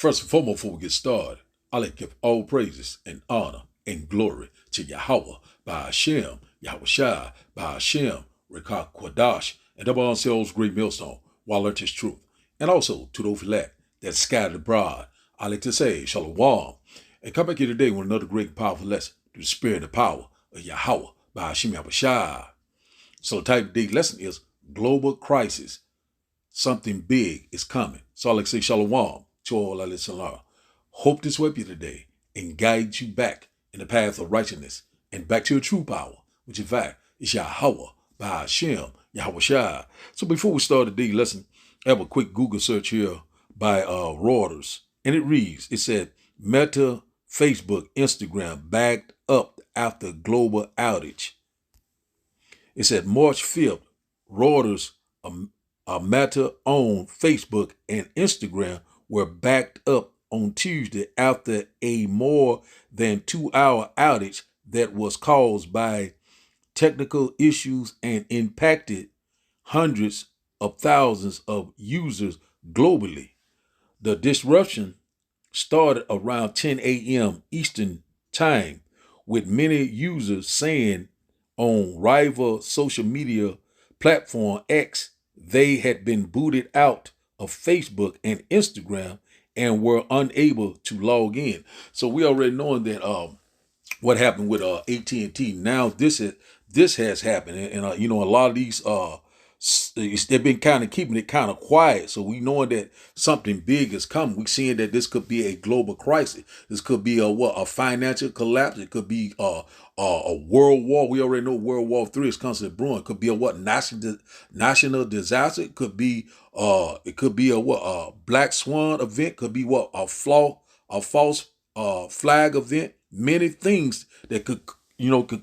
First and foremost, before we get started, I like to give all praises and honor and glory to Yahweh, by Hashem, Yahweh Shai, by Hashem, Rekah Kwadash, and double ourselves great millstone, while learnt his truth. And also to those elect that scattered abroad, I like to say Shalom. And come back here today with another great and powerful lesson through the spirit and the power of Yahweh, by Hashem, Yahweh Shai. So the type of today's lesson is global crisis. Something big is coming. So I like to say Shalom to all our listeners. Hope this will help you today and guide you back in the path of righteousness and back to your true power, which in fact is Yahweh, by Hashem, Yahweh Shai. So before we start today's lesson, I have a quick Google search here by Reuters. And it said, Meta, Facebook, Instagram backed up after global outage. It said March 5th, Reuters, Meta owned Facebook and Instagram were backed up on Tuesday after a more than 2-hour outage that was caused by technical issues and impacted hundreds of thousands of users globally. The disruption started around 10 a.m. Eastern Time, with many users saying on rival social media platform X they had been booted out of Facebook and Instagram and were unable to log in. So we already knowing that what happened with AT&T. Now this has happened, and a lot of these they've been kind of keeping it kind of quiet. So we knowing that something big is coming. We seeing that this could be a global crisis. This could be a financial collapse. It could be a world war. We already know World War III is constantly brewing. It could be a national disaster. It could be a black swan event. Could be a false flag event. Many things that could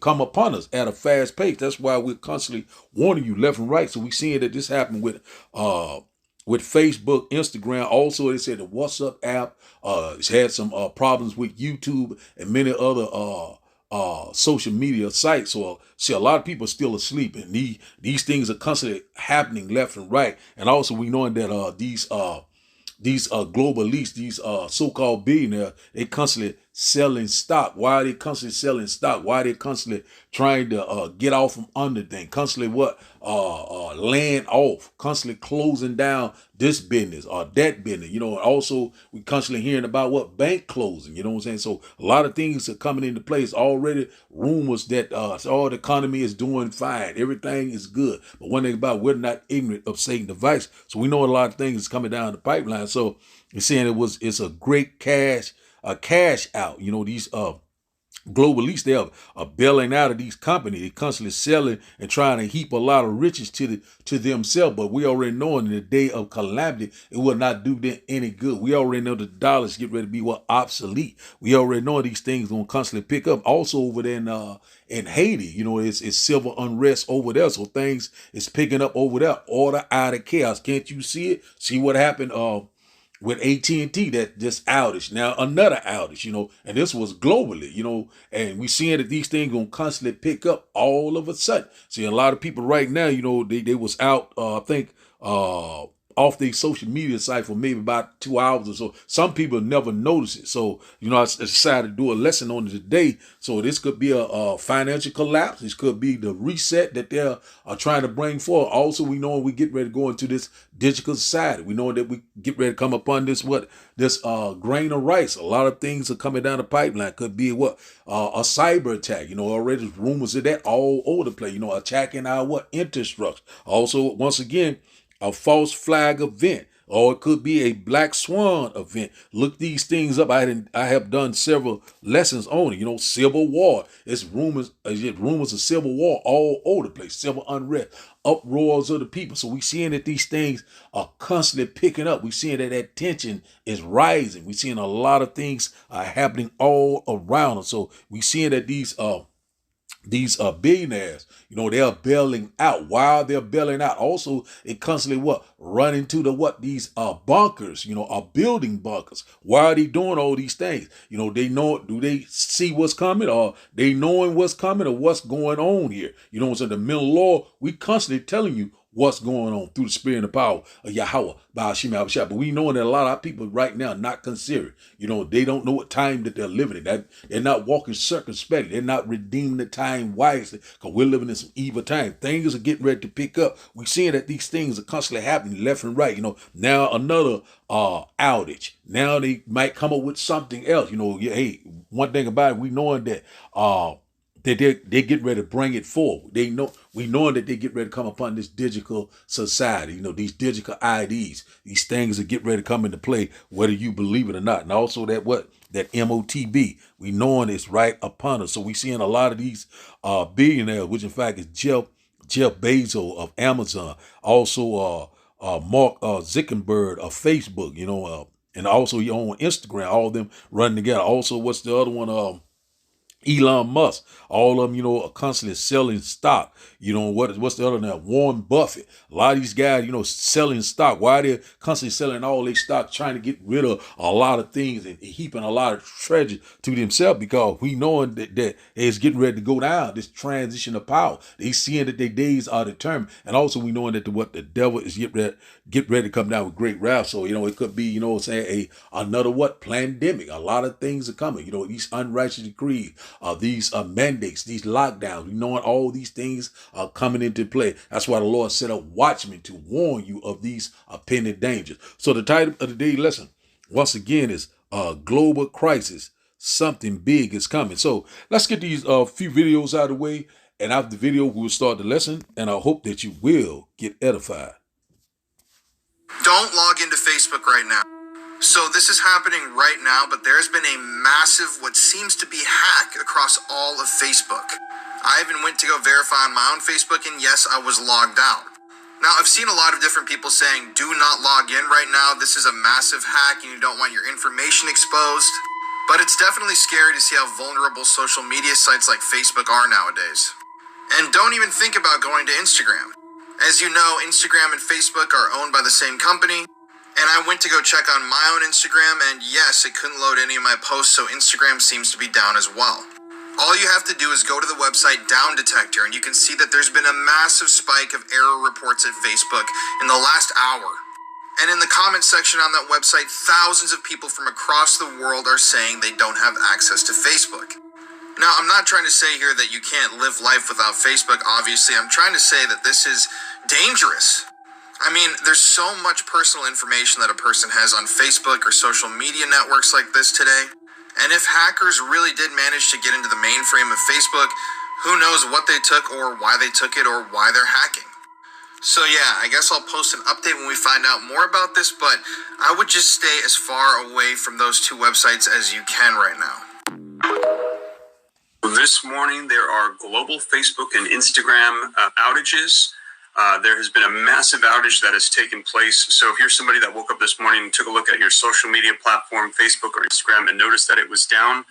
come upon us at a fast pace. That's why we're constantly warning you left and right. So we seeing that this happened with Facebook, Instagram. Also, they said the WhatsApp app it's had some problems with YouTube and many other social media sites. So see, a lot of people are still asleep, and these things are constantly happening left and right. And also we knowing that these global elites, these so-called billionaires, they constantly selling stock. Why are they constantly selling stock? Why are they constantly trying to get off from under things? Constantly laying off, constantly closing down this business or that business. Also we constantly hearing about bank closing. You know what I'm saying? So a lot of things are coming into place already. Rumors that all the economy is doing fine, everything is good. But one thing about, we're not ignorant of Satan's device. So we know a lot of things is coming down the pipeline. So you're saying it's a great cash out. These global elites, they are bailing out of these companies. They constantly selling and trying to heap a lot of riches to themselves. But we already know in the day of calamity, it will not do them any good. We already know the dollars get ready to be obsolete. We already know these things gonna constantly pick up. Also over there in Haiti, it's civil unrest over there. So things is picking up over there. Order out of chaos. Can't you see it? See what happened with AT&T, that this outage, now another outage, and this was globally, and we seeing that these things gonna constantly pick up all of a sudden. See, a lot of people right now, they was out, I think, off their social media site for maybe about 2 hours or so. Some people never notice it. So, I decided to do a lesson on it today. So this could be a financial collapse. This could be the reset that they're trying to bring forward. Also, we know we get ready to go into this digital society. We know that we get ready to come upon this grain of rice. A lot of things are coming down the pipeline. Could be a cyber attack. Already rumors of that all over the place. Attacking our infrastructure. Also, once again, a false flag event, or it could be a black swan event. Look these things up. I have done several lessons on it. Civil war. It's rumors of civil war all over the place. Civil unrest, uproars of the people. So we seeing that these things are constantly picking up. We seeing that tension is rising. We seeing a lot of things are happening all around us. So we seeing that these billionaires, they are bailing out. While they're bailing out, also it constantly run into these bunkers, are building bunkers. Why are they doing all these things? Do they see what's coming, or they knowing what's coming, or what's going on here? So the mental law, we constantly telling you what's going on through the spirit and the power of Yahweh, Ba'ashim Abishai. But we know that a lot of people right now not considering. They don't know what time that they're living in. That they're not walking circumspectly. They're not redeeming the time wisely, because we're living in some evil time. Things are getting ready to pick up. We're seeing that these things are constantly happening left and right. Now another outage. Now they might come up with something else. Hey, one thing about it, we knowing that they get ready to bring it forward. We knowing that they get ready to come upon this digital society. These digital IDs, these things that get ready to come into play, whether you believe it or not. And also that MOTB, we knowing it's right upon us. So we seeing a lot of these billionaires, which in fact is Jeff Bezos of Amazon, also Mark Zuckerberg of Facebook, and also on Instagram, all of them running together. Also, what's the other one? Elon Musk, all of them, are constantly selling stock. What's the other name? Warren Buffett. A lot of these guys, selling stock. Why they're constantly selling all their stock, trying to get rid of a lot of things and heaping a lot of treasure to themselves, because we knowing that it's getting ready to go down, this transition of power. They seeing that their days are determined. And also we knowing that the devil is get ready to come down with great wrath. So, it could be, another pandemic. A lot of things are coming. These unrighteous decrees, these mandates, these lockdowns, we knowing all these things are coming into play. That's why the Lord set up watchmen to warn you of these pending dangers. So the title of the day lesson, once again, is Global Crisis. Something big is coming. So let's get these few videos out of the way. And after the video, we'll start the lesson. And I hope that you will get edified. Don't log into Facebook right now. So this is happening right now, but there's been a massive, what seems to be hack across all of Facebook. I even went to go verify on my own Facebook, and yes, I was logged out. Now, I've seen a lot of different people saying, do not log in right now. This is a massive hack and you don't want your information exposed. But it's definitely scary to see how vulnerable social media sites like Facebook are nowadays. And don't even think about going to Instagram. As you know, Instagram and Facebook are owned by the same company. And I went to go check on my own Instagram, and yes, it couldn't load any of my posts, so Instagram seems to be down as well. All you have to do is go to the website Down Detector, and you can see that there's been a massive spike of error reports at Facebook in the last hour. And in the comment section on that website, thousands of people from across the world are saying they don't have access to Facebook. Now, I'm not trying to say here that you can't live life without Facebook, obviously. I'm trying to say that this is dangerous. I mean, there's so much personal information that a person has on Facebook or social media networks like this today. And if hackers really did manage to get into the mainframe of Facebook, who knows what they took or why they took it or why they're hacking. So yeah, I guess I'll post an update when we find out more about this, but I would just stay as far away from those two websites as you can right now. This morning, there are global Facebook and Instagram outages. There has been a massive outage that has taken place. So if you're somebody that woke up this morning and took a look at your social media platform, Facebook or Instagram, and noticed that it was down,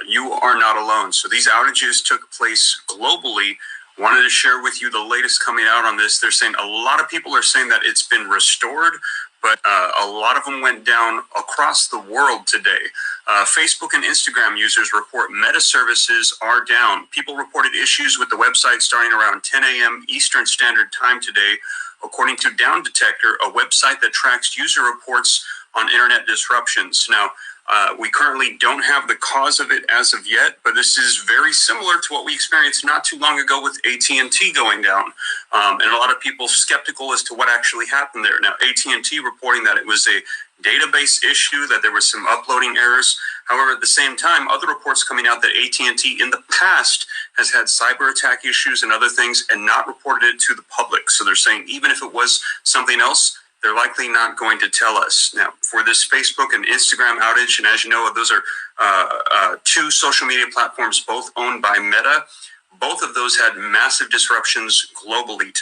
you are not alone. So these outages took place globally. Wanted to share with you the latest coming out on this. They're saying a lot of people are saying that it's been restored, but a lot of them went down across the world today. Facebook and Instagram users report meta services are down. People reported issues with the website starting around 10 a.m. Eastern Standard Time today, according to Down Detector, a website that tracks user reports on internet disruptions. Now, we currently don't have the cause of it as of yet, but this is very similar to what we experienced not too long ago with AT&T going down. And a lot of people skeptical as to what actually happened there. Now, AT&T reporting that it was a database issue, that there was some uploading errors. However, at the same time, other reports coming out that AT&T in the past has had cyber attack issues and other things and not reported it to the public. So they're saying even if it was something else, they're likely not going to tell us. Now, for this Facebook and Instagram outage, and as you know, those are two social media platforms, both owned by Meta. Both of those had massive disruptions globally.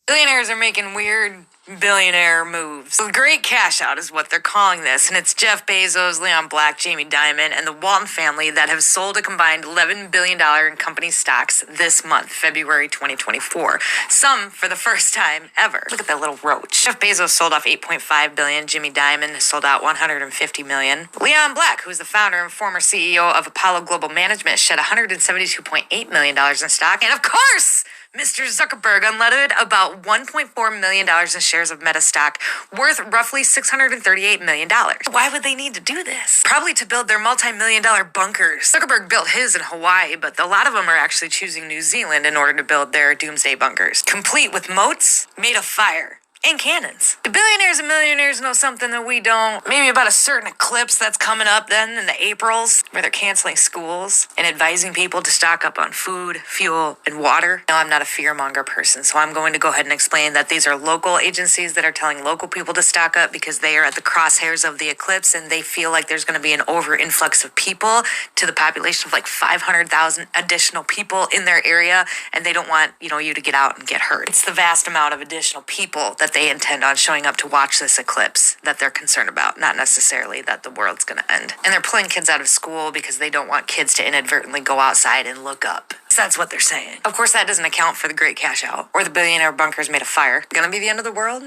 Billionaires are making weird billionaire moves. The great cash out is what they're calling this, and it's Jeff Bezos, Leon Black, Jamie Dimon, and the Walton family that have sold a combined $11 billion in company stocks this month, February 2024. Some for the first time ever. Look at that little roach. Jeff Bezos sold off $8.5 billion. Jimmy Dimon sold out $150 million. Leon Black, who is the founder and former CEO of Apollo Global Management, shed $172.8 million in stock. And of course, Mr. Zuckerberg unloaded about $1.4 million in shares of Meta stock, worth roughly $638 million. Why would they need to do this? Probably to build their multi-million-dollar bunkers. Zuckerberg built his in Hawaii, but a lot of them are actually choosing New Zealand in order to build their doomsday bunkers, complete with moats made of fire and cannons. The billionaires and millionaires know something that we don't. Maybe about a certain eclipse that's coming up then in the Aprils, where they're canceling schools and advising people to stock up on food, fuel, and water. Now, I'm not a fearmonger person, so I'm going to go ahead and explain that these are local agencies that are telling local people to stock up because they are at the crosshairs of the eclipse and they feel like there's going to be an over influx of people to the population of like 500,000 additional people in their area, and they don't want, you to get out and get hurt. It's the vast amount of additional people that they intend on showing up to watch this eclipse that they're concerned about, not necessarily that the world's going to end. And they're pulling kids out of school because they don't want kids to inadvertently go outside and look up. So that's what they're saying. Of course, that doesn't account for the great cash out or the billionaire bunkers made of fire. Gonna be the end of the world?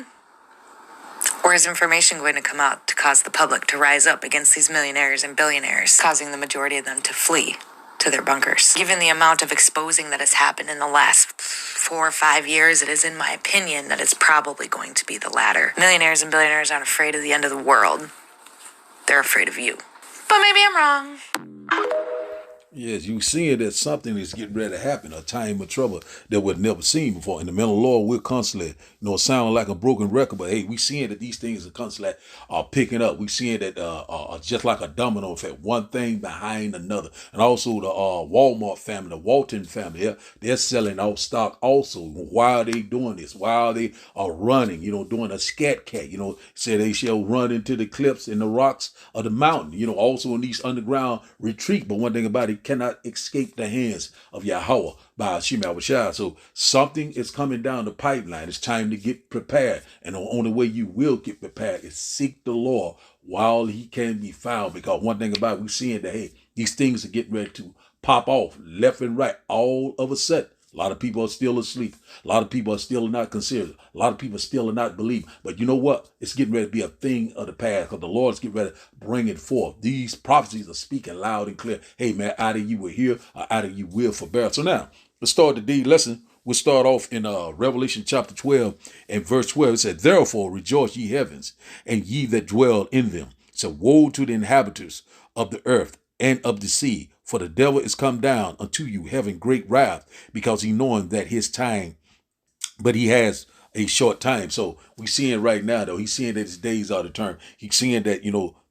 Or is information going to come out to cause the public to rise up against these millionaires and billionaires, causing the majority of them to flee to their bunkers? Given the amount of exposing that has happened in the last 4 or 5 years, it is in my opinion that it's probably going to be the latter. Millionaires and billionaires aren't afraid of the end of the world. They're afraid of you. But maybe I'm wrong. Yes, you seeing that something is getting ready to happen, a time of trouble that we've never seen before. In the middle of the Lord, we're constantly, sounding like a broken record, but hey, we seeing that these things are constantly picking up. We seeing that just like a domino effect, one thing behind another. And also the Walmart family, the Walton family, they're selling off stock also. Why are they doing this? Why are they running, doing a scat cat, say they shall run into the cliffs and the rocks of the mountain, also in these underground retreat. But one thing about it, cannot escape the hands of Yahweh by Hashem Yahushua. So something is coming down the pipeline. It's time to get prepared. And the only way you will get prepared is seek the Lord while he can be found. Because one thing about it, we're seeing that, hey, these things are getting ready to pop off left and right all of a sudden. A lot of people are still asleep. A lot of people are still not considered. A lot of people still are not believing. But you know what? It's getting ready to be a thing of the past because the Lord's getting ready to bring it forth. These prophecies are speaking loud and clear. Hey, man, either you will hear or either you will forbear. So now, let's start the D lesson. We'll start off in Revelation chapter 12 and verse 12. It said, "Therefore rejoice ye heavens, and ye that dwell in them. So woe to the inhabitants of the earth and of the sea, for the devil is come down unto you, having great wrath, because he knowing that his time, but he has a short time." So we seeing right now, though, he's seeing that his days are to turn. He's seeing that,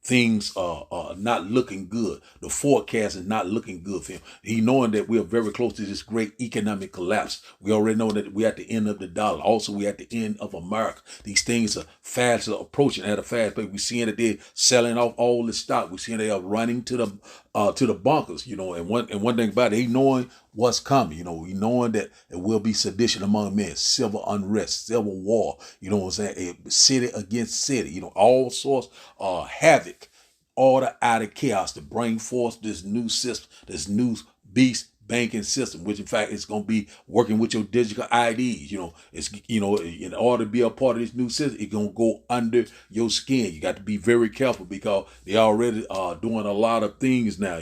things are not looking good. The forecast is not looking good for him. He knowing that we are very close to this great economic collapse. We already know that we're at the end of the dollar. Also, we're at the end of America. These things are fast approaching at a fast pace. We're seeing that they're selling off all the stock. We're seeing they are running to the bunkers, and one thing about it, he knowing what's coming, he knowing that there will be sedition among men, civil unrest, civil war, city against city, all sorts of havoc, order out of chaos to bring forth this new system, this new beast banking system, which in fact is going to be working with your digital IDs. It's, in order to be a part of this new system, it's going to go under your skin. You got to be very careful because they already are doing a lot of things now,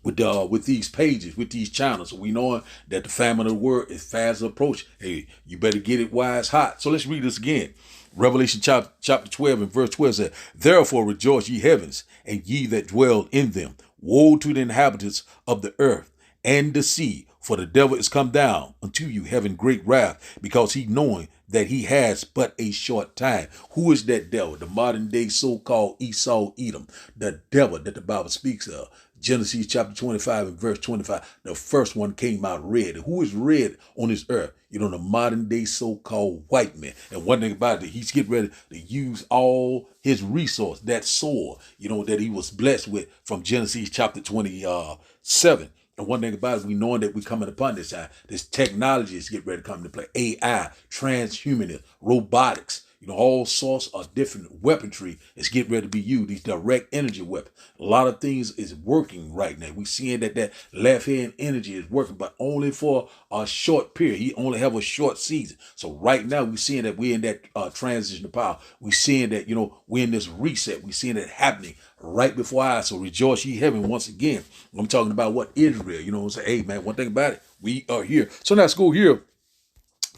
with these pages, with these channels. So we know that the famine of the word is fast approaching. Hey, you better get it while it's hot. So let's read this again. Revelation chapter 12 and verse 12 says, "Therefore rejoice ye heavens, and ye that dwell in them. Woe to the inhabitants of the earth and the sea, for the devil is come down unto you, having great wrath, because he knowing that he has but a short time." Who is that devil? The modern day so-called Esau Edom, the devil that the Bible speaks of. Genesis chapter 25 and verse 25, the first one came out red. Who is red on this earth? The modern day so-called white man. And one thing about it, he's getting ready to use all his resource, that sword, that he was blessed with from Genesis chapter 27. And one thing about it, we knowing that we're coming upon this time. This technology is getting ready to come into play. AI, transhumanism, robotics, all sorts of different weaponry is getting ready to be used. These direct energy weapons. A lot of things is working right now. We seeing that left hand energy is working, but only for a short period. He only have a short season. So right now we seeing that we're in that transition of power. We seeing that, we're in this reset. We seeing it happening right before our eyes. So rejoice ye heaven once again. I'm talking about what Israel, what I'm saying? Hey man, one thing about it, we are here. So now let's go here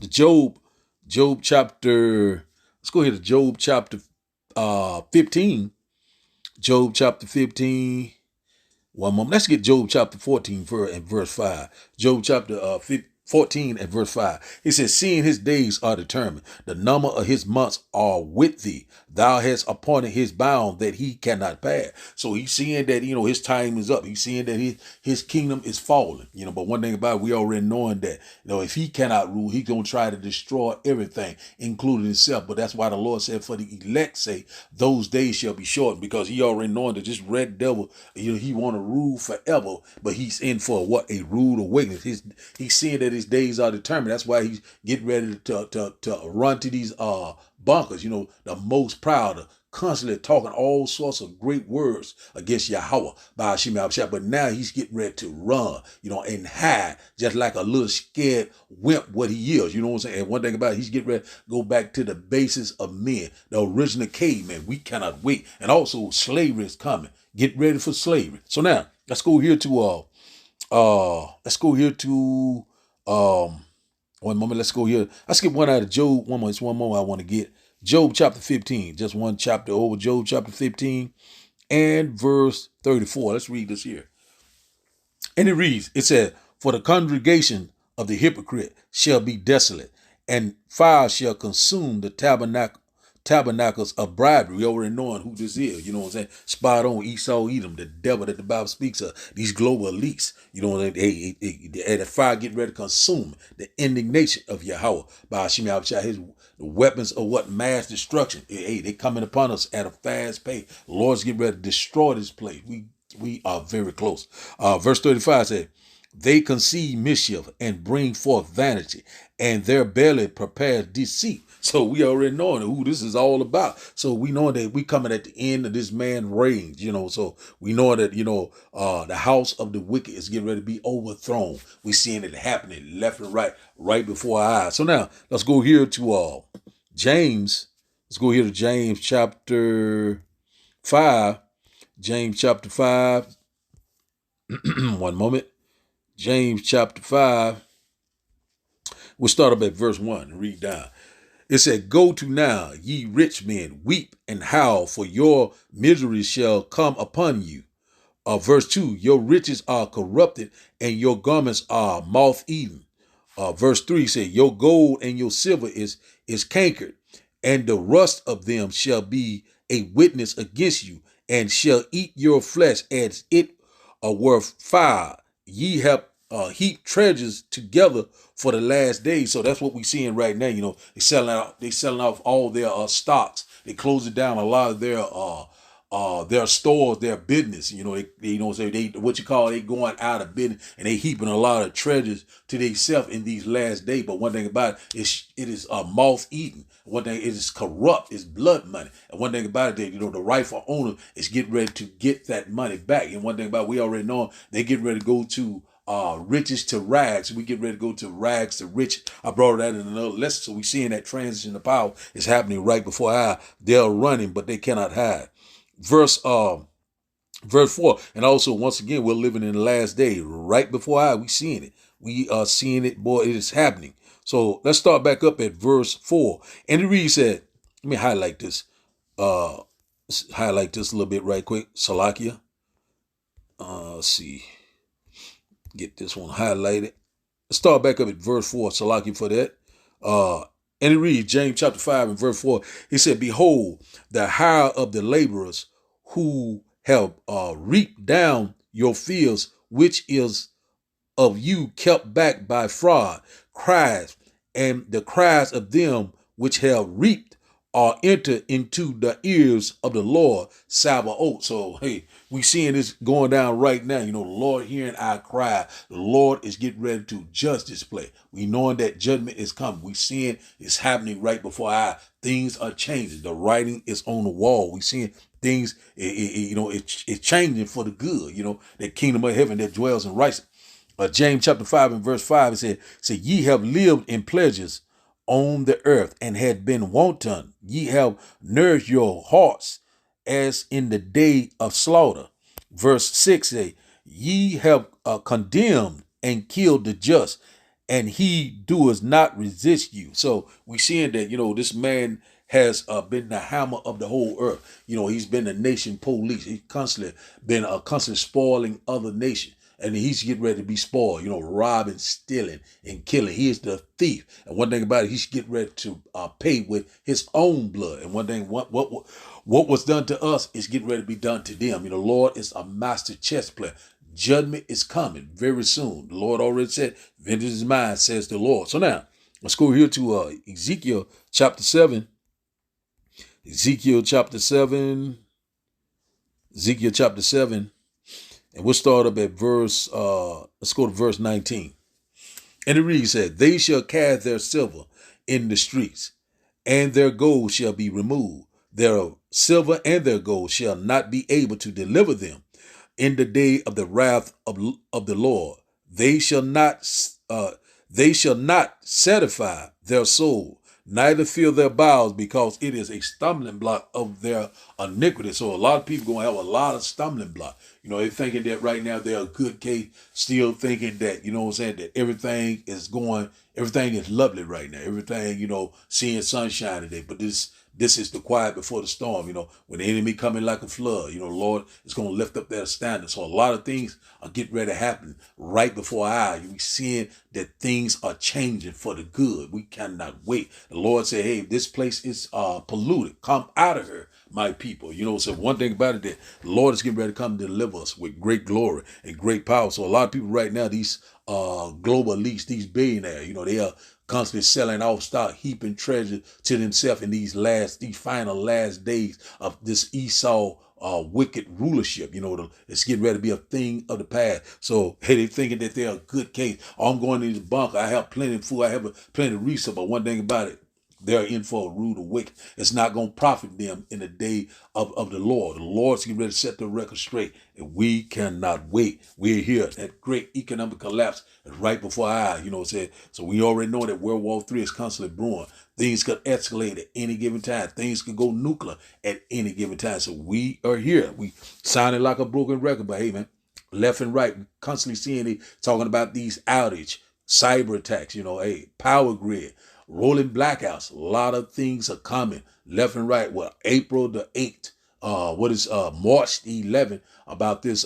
to Job chapter, let's go here to Job chapter 15. Job chapter 15. One moment. Let's get Job chapter 14 and verse 5. Job chapter 14 and verse 5. It says, seeing his days are determined, the number of his months are with thee. Thou hast appointed his bound that he cannot pass. So he's seeing that, his time is up. He's seeing that his kingdom is falling. But one thing about it, we already knowing that, if he cannot rule, he's going to try to destroy everything, including himself. But that's why the Lord said, for the elect say, those days shall be shortened, because he already knowing that this red devil, he want to rule forever, but he's in for what? A rude awakening. He's seeing that his days are determined. That's why he's getting ready to run to these bunkers, the most proud, constantly talking all sorts of great words against Yahweh by Hashem Abshah. But now he's getting ready to run, and hide, just like a little scared wimp what he is. You know what I'm saying? And one thing about it, he's getting ready to go back to the basis of men, the original caveman. We cannot wait. And also slavery is coming. Get ready for slavery. So now let's go here to one moment. Let's go here. I skip one out of Job. One more. It's one more I want to get. Job chapter 15. Just one chapter over. Job chapter 15 and verse 34. Let's read this here. And it reads, it said, for the congregation of the hypocrite shall be desolate, and fire shall consume the tabernacles of bribery. We already knowing who this is, you know what I'm saying? Spot on, Esau, Edom, the devil that the Bible speaks of, these global elites, you know what I'm saying? The fire get ready to consume the indignation of Yahweh by Hashem Yahweh. The weapons of what? Mass destruction. They coming upon us at a fast pace. The Lord's getting ready to destroy this place. We are very close. Verse 35 said, they conceive mischief and bring forth vanity, and their belly prepares deceit. So we already know who this is all about. So we know that we coming at the end of this man's reign, so we know that, the house of the wicked is getting ready to be overthrown. We seeing it happening left and right before our eyes. So now let's go here to James. Let's go here to James chapter 5. James chapter 5. One moment. James chapter 5. We'll start up at verse 1 and read down. It said, go to now, ye rich men, weep and howl, for your misery shall come upon you. Verse 2, your riches are corrupted, and your garments are moth-eaten. Verse 3 said, your gold and your silver is cankered, and the rust of them shall be a witness against you, and shall eat your flesh as it were fire. Ye have heaped treasures together for the last days. So that's what we're seeing right now. They selling off all their stocks. They closing down a lot of their stores, their business. They going out of business, and they heaping a lot of treasures to themselves in these last days. But one thing about it is moth eaten. One thing, it is corrupt. It's blood money. And one thing about it, the rightful owner is getting ready to get that money back. And one thing about it, we already know they get ready to go to riches to rags. We get ready to go to rags to rich. I brought that in another lesson. So we seeing that transition of power is happening right before our eyes. They're running, but they cannot hide. Verse 4. And also, once again, we're living in the last day. Right before our eyes, we seeing it. We are seeing it, boy, it is happening. So let's start back up at verse 4. And it reads that, let me highlight this. Highlight this a little bit right quick. Salakia. Let's see. Get this one highlighted. Let's start back up at verse 4. Salakia for that. And it reads, James chapter 5 and verse 4. He said, behold, the hire of the laborers who have reaped down your fields, which is of you kept back by fraud, cries, and the cries of them which have reaped enter into the ears of the Lord Sabaoth. So, hey, we seeing this going down right now. You know, the Lord hearing our cry. The Lord is getting ready to judge this place. We knowing that judgment is coming. We seeing it's happening right before our eyes. Things are changing. The writing is on the wall. We seeing things, it's changing for the good. You know, that kingdom of heaven that dwells in righteousness. James chapter 5 and verse 5, it said, ye have lived in pleasures on the earth and had been wanton. Ye have nourished your hearts as in the day of slaughter. Verse 6 say, ye have condemned and killed the just, and he doeth not resist you. So we seeing that, this man has been the hammer of the whole earth. He's been the nation police. He's constantly been constantly spoiling other nations. And he's getting ready to be spoiled, robbing, stealing, and killing. He is the thief. And one thing about it, he's getting ready to pay with his own blood. And one thing, what was done to us is getting ready to be done to them. The Lord is a master chess player. Judgment is coming very soon. The Lord already said, vengeance is mine, says the Lord. So now, let's go here to Ezekiel chapter 7. Ezekiel chapter 7. And we'll start up at let's go to verse 19. And it reads that they shall cast their silver in the streets, and their gold shall be removed. Their silver and their gold shall not be able to deliver them in the day of the wrath of the Lord. They shall not satisfy their soul, neither fill their bowels, because it is a stumbling block of their iniquity. So a lot of people going to have a lot of stumbling block. They're thinking that right now they're a good case, still thinking that, that everything is lovely right now. Everything, seeing sunshine today. But this is the quiet before the storm. When the enemy coming like a flood, Lord is going to lift up their standard. So a lot of things are getting ready to happen right before our eyes. We seeing that things are changing for the good. We cannot wait. The Lord said, hey, this place is polluted. Come out of here, my people. So one thing about it, that the Lord is getting ready to come to deliver us with great glory and great power. So a lot of people right now, these global elites, these billionaires, they are constantly selling off stock, heaping treasure to themselves in these final last days of this Esau wicked rulership. It's getting ready to be a thing of the past. So, hey, they're thinking that they're a good case. Oh, I'm going to this bunker. I have plenty of food. I have plenty of resources. But one thing about it, they're in for a rude awakening. It's not going to profit them in the day of the Lord. The Lord's getting ready to set the record straight, and we cannot wait. We're here. That great economic collapse is right before our eyes. So we already know that World War III is constantly brewing. Things could escalate at any given time. Things could go nuclear at any given time. So we are here. We sounding like a broken record, but hey, man, left and right, we constantly seeing it, talking about these outage, cyber attacks, power grid, rolling blackouts. A lot of things are coming left and right. Well, April the 8th, March the 11th, about this,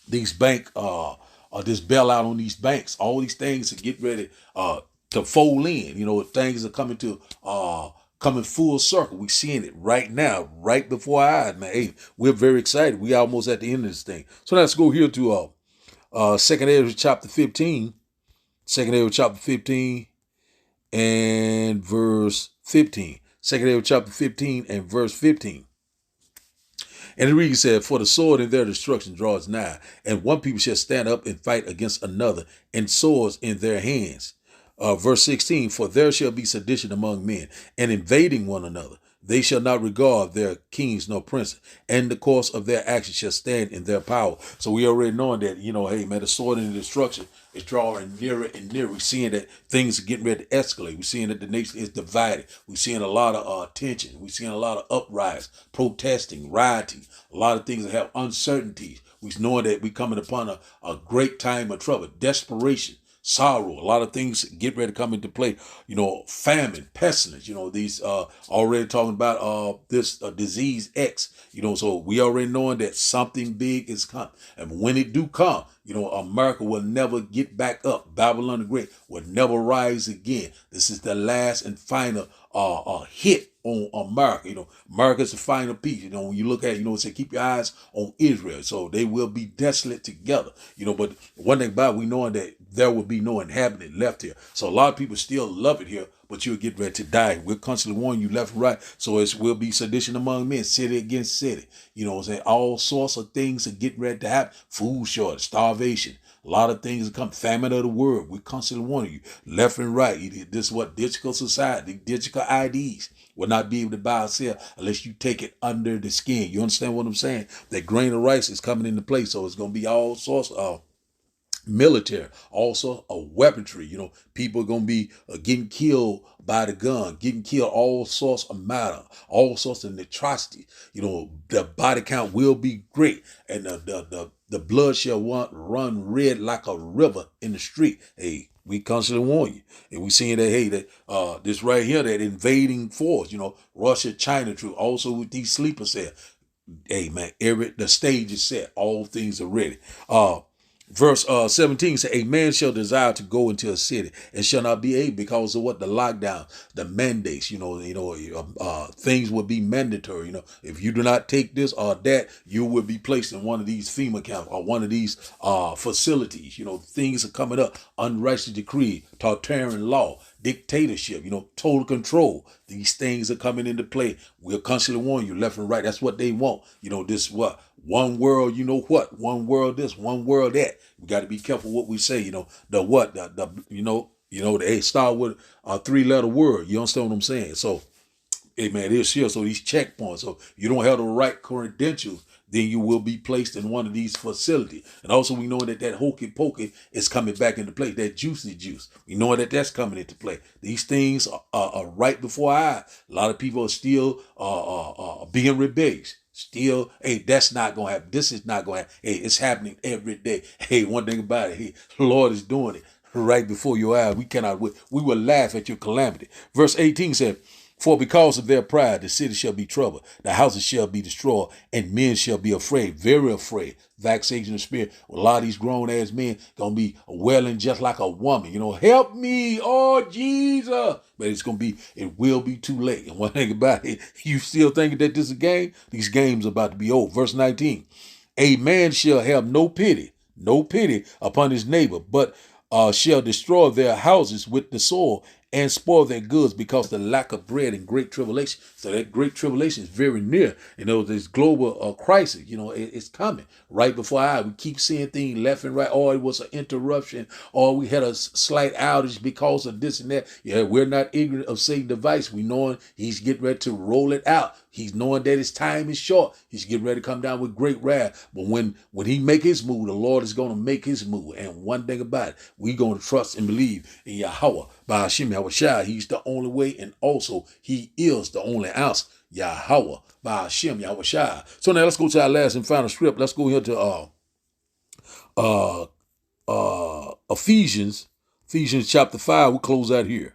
these bank, this bailout on these banks. All these things are getting ready, to fold in. Things are coming full circle. We're seeing it right now, right before our eyes, man. Hey, we're very excited. We almost at the end of this thing. So let's go here to 2nd Ezra chapter 15. 2nd Ezra chapter 15 and verse 15. 2nd Ezra chapter 15 and verse 15. And it reads, said, for the sword in their destruction draws nigh, and one people shall stand up and fight against another, and swords in their hands. Verse 16, for there shall be sedition among men, and invading one another. They shall not regard their kings nor princes, and the course of their actions shall stand in their power. So we already knowing that, hey, man, the sword in the destruction is drawing nearer and nearer. We're seeing that things are getting ready to escalate. We're seeing that the nation is divided. We're seeing a lot of tension. We're seeing a lot of uprising, protesting, rioting, a lot of things that have uncertainties. We're knowing that we're coming upon a great time of trouble, desperation, sorrow. A lot of things get ready to come into play. Famine, pestilence. These already talking about this disease X. So we already knowing that something big is coming, and when it do come, America will never get back up. Babylon the Great will never rise again. This is the last and final hit on America. America's the final piece. When you look at it, say keep your eyes on Israel. So they will be desolate together. But one thing about it, we knowing that there will be no inhabitant left here. So a lot of people still love it here, but but you'll get ready to die. We're constantly warning you left and right. So it will be sedition among men, city against city. You know what I'm saying? All sorts of things are getting ready to happen. Food shortage, starvation. A lot of things come, famine of the world. We're constantly warning you left and right. This is what digital society, digital IDs will not be able to buy or sell unless you take it under the skin. You understand what I'm saying? That grain of rice is coming into play. So it's going to be all sorts of military, also a weaponry. You know, people are going to be getting killed by the gun, getting killed all sorts of matter, all sorts of atrocities. You know, the body count will be great, and the blood shall run red like a river in the street. Hey, we constantly warn you, and we seeing that, hey, that this right here, that invading force, you know, Russia, China, true. Also with these sleeper cells, hey man, the stage is set, all things are ready. Verse 17 says, a man shall desire to go into a city and shall not be able because of what? The lockdown, the mandates, things will be mandatory. You know, if you do not take this or that, you will be placed in one of these FEMA camps or one of these facilities. You know, things are coming up, unrighteous decree, totalitarian law, dictatorship, total control. These things are coming into play. We'll constantly warn you left and right. That's what they want. This what? One world, one world this, one world that. We got to be careful what we say. They start with a 3-letter word. You understand what I'm saying? So, hey man, this here. So these checkpoints. So you don't have the right credentials, then you will be placed in one of these facilities. And also we know that hokey pokey is coming back into play. That juicy juice. We know that that's coming into play. These things are right before our eyes. A lot of people are still being rebellious. Still, hey, that's not going to happen. This is not going to happen. Hey, it's happening every day. Hey, one thing about it, hey, the Lord is doing it right before your eyes. We cannot wait. We will laugh at your calamity. Verse 18 said, for because of their pride, the city shall be troubled, the houses shall be destroyed, and men shall be afraid, very afraid. Vexation of spirit. A lot of these grown-ass men going to be wailing just like a woman. Help me, oh, Jesus. But it will be too late. And one thing about it, you still thinking that this is a game? These games are about to be over. Verse 19, a man shall have no pity upon his neighbor, but shall destroy their houses with the sword and spoil their goods because of the lack of bread and great tribulation. So that great tribulation is very near. This global crisis, it's coming right before our eyes. We keep seeing things left and right. Or it was an interruption, or we had a slight outage because of this and that. Yeah, we're not ignorant of Satan's device. We knowing he's getting ready to roll it out. He's knowing that his time is short. He's getting ready to come down with great wrath. But when he make his move, the Lord is going to make his move. And one thing about it, we're going to trust and believe in Yahweh. By Hashem Yahushua, he's the only way, and also he is the only answer. Yahweh, by Hashem Yahushua. So now let's go to our last and final script. Let's go here to Ephesians chapter 5. We'll close out here.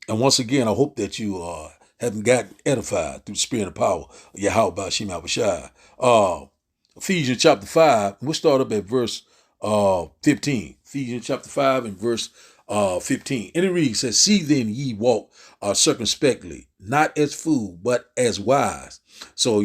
And once again, I hope that you haven't gotten edified through the spirit and power of Yahweh by Hashem Yahushua. Ephesians chapter 5. We'll start up at verse 15. Ephesians chapter 5 and verse 15. And it reads, says, see then ye walk circumspectly, not as fools, but as wise. So,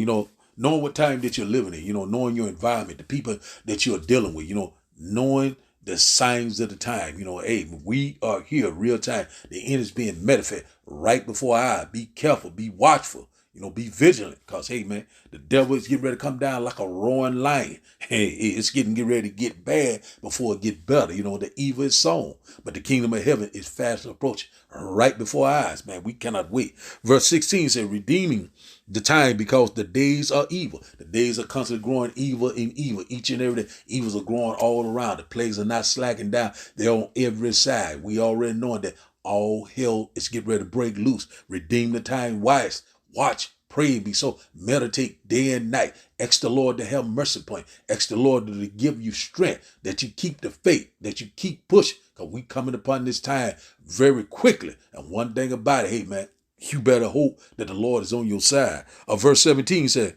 knowing what time that you're living in, knowing your environment, the people that you're dealing with, knowing the signs of the time, hey, we are here real time. The end is being manifest right before our eyes. Be careful, be watchful. Be vigilant, because, hey, man, the devil is getting ready to come down like a roaring lion. Hey, it's getting ready to get bad before it gets better. The evil is sown, but the kingdom of heaven is fast approaching right before our eyes, man. We cannot wait. Verse 16 says, redeeming the time because the days are evil. The days are constantly growing evil and evil. Each and every day, evils are growing all around. The plagues are not slacking down. They're on every side. We already know that all hell is getting ready to break loose. Redeem the time wise. Watch, pray, be so. Meditate day and night. Ask the Lord to have mercy upon you. Ask the Lord to give you strength, that you keep the faith, that you keep pushing, because we coming upon this time very quickly. And one thing about it, hey, man, you better hope that the Lord is on your side. Verse 17 said,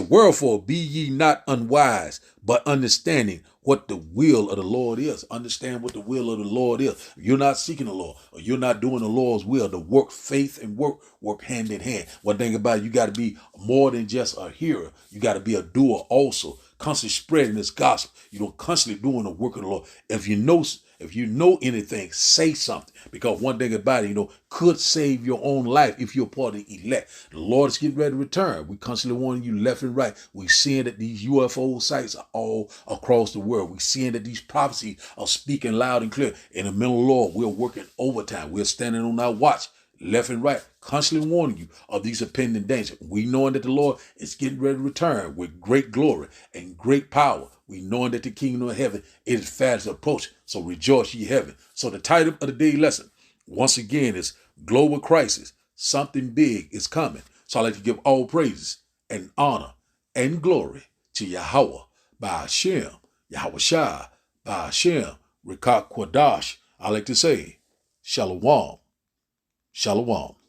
wherefore be ye not unwise, but understanding what the will of the Lord is. Understand what the will of the Lord is. If you're not seeking the Lord, or you're not doing the Lord's will, to work faith and work hand in hand. One thing about it, you got to be more than just a hearer. You got to be a doer also. Constantly spreading this gospel. Constantly doing the work of the Lord. If you know If you know anything, say something. Because one thing about it, could save your own life if you're part of the elect. The Lord is getting ready to return. We constantly warning you left and right. We're seeing that these UFO sites are all across the world. We're seeing that these prophecies are speaking loud and clear. In the middle of the Lord, we're working overtime. We're standing on our watch, left and right, constantly warning you of these impending dangers. We knowing that the Lord is getting ready to return with great glory and great power. We knowing that the kingdom of heaven is fast approaching. So rejoice ye heaven. So the title of the day lesson, once again, is Global Crisis. Something big is coming. So I'd like to give all praises and honor and glory to Yahweh by Hashem, Yahweh Shai by Hashem, Rikak Kwadash. I like to say, Shalom. Shalom.